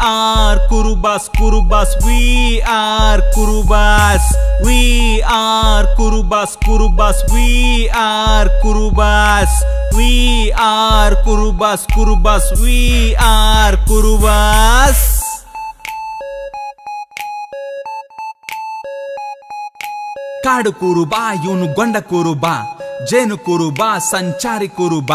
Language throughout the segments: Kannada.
are Kurubas, Kurubas, we are Kurubas. We are Kurubas, Kurubas, we are Kurubas. We are Kurubas, Kurubas, we are Kurubas. ಕಾಡು ಕುರುಬ ಇವನು ಗೊಂಡ ಕುರುಬ, ಜೇನು ಕುರುಬ ಸಂಚಾರಿ ಕುರುಬ,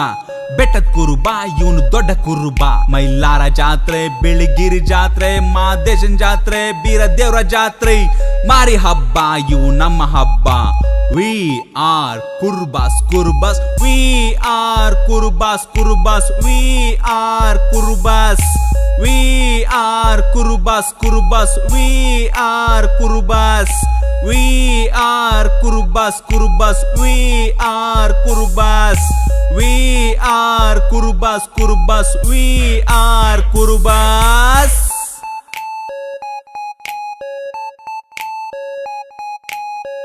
ಬೆಟ್ಟದ ಕುರುಬ ಇವನು ದೊಡ್ಡ ಕುರುಬ. ಮೈಲಾರ ಜಾತ್ರೆ, ಬಿಳಿಗಿರಿ ಜಾತ್ರೆ, ಮಾದೇಶನ್ ಜಾತ್ರೆ, ಬೀರದೇವ್ರ ಜಾತ್ರೆ, ಮಾರಿ ಹಬ್ಬ ಇವು ನಮ್ಮ ಹಬ್ಬ. We are Kurubas, Kurubas, we are Kurubas, Kurubas, we are Kurubas. We are Kurubas, Kurubas, we are Kurubas. We are Kurubas, Kurubas, we are Kurubas. We are Kurubas, Kurubas, we are Kurubas.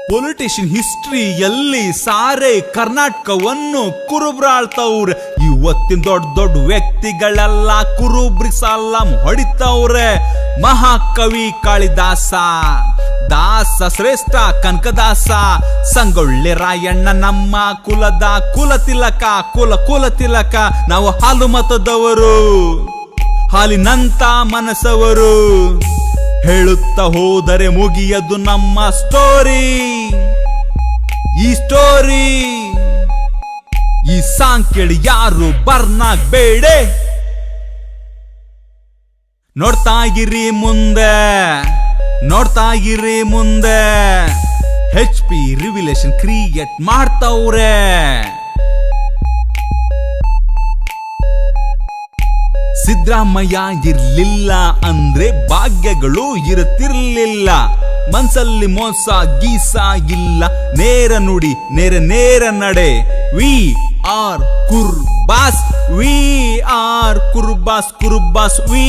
Politician ಹಿಸ್ಟ್ರಿಯಲ್ಲಿ ಸಾರೆ ಕರ್ನಾಟಕವನ್ನು ಕುರುಬ್ರಾಳ್ತವ್ರೆ. ಇವತ್ತಿನ ದೊಡ್ಡ ದೊಡ್ಡ ವ್ಯಕ್ತಿಗಳೆಲ್ಲ ಕುರುಬ್ರಿಗೆ ಸಲಾಂ ಹೊಡಿತವ್ರೆ. ಮಹಾಕವಿ ಕಾಳಿದಾಸ, ದಾಸ ಶ್ರೇಷ್ಠ ಕನಕದಾಸ, ಸಂಗೊಳ್ಳಿ ರಾಯಣ್ಣ ನಮ್ಮ ಕುಲದ ಕುಲತಿಲಕ, ಕುಲತಿಲಕ. ನಾವು ಹಾಲು ಮತದವರು, ಹಾಲಿನಂತ ಮನಸ್ಸವರು. ಹೇಳುತ್ತಾ ಹೋದರೆ ಮುಗಿಯದು ನಮ್ಮ ಸ್ಟೋರಿ. ಈ ಸ್ಟೋರಿ, ಈ ಸಾಂಗ್ ಕೇಳಿ ಯಾರು ಬರ್ನಾಗ್ಬೇಡೆ. ನೋಡ್ತಾ ಇರಿ ಮುಂದೆ, ನೋಡ್ತಾ ಇರಿ ಮುಂದೆ. HP ರಿವಿಲೇಷನ್ ಕ್ರಿಯೇಟ್ ಮಾಡ್ತವ್ರೆ. ಸಿದ್ದರಾಮಯ್ಯ ಇರ್ಲಿಲ್ಲ ಅಂದ್ರೆ ಭಾಗ್ಯಗಳು ಇರುತ್ತಿರ್ಲಿಲ್ಲ. ಮನ್ಸಲ್ಲಿ ಮೋಸ ಗೀಸ ಇಲ್ಲ, ನೇರ ನುಡಿ ನೇರ ನಡೆ. We are Kurubas, we are Kurubas, Kurubas, we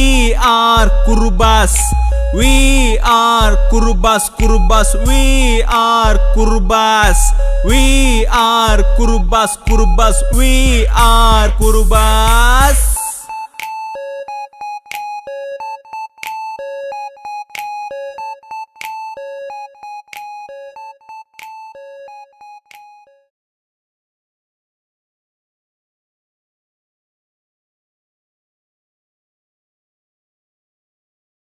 are Kurubas. We are Kurubas, Kurubas, we are Kurubas. We are Kurubas, Kurubas, we are ಕುರ್ಬಾಸ್.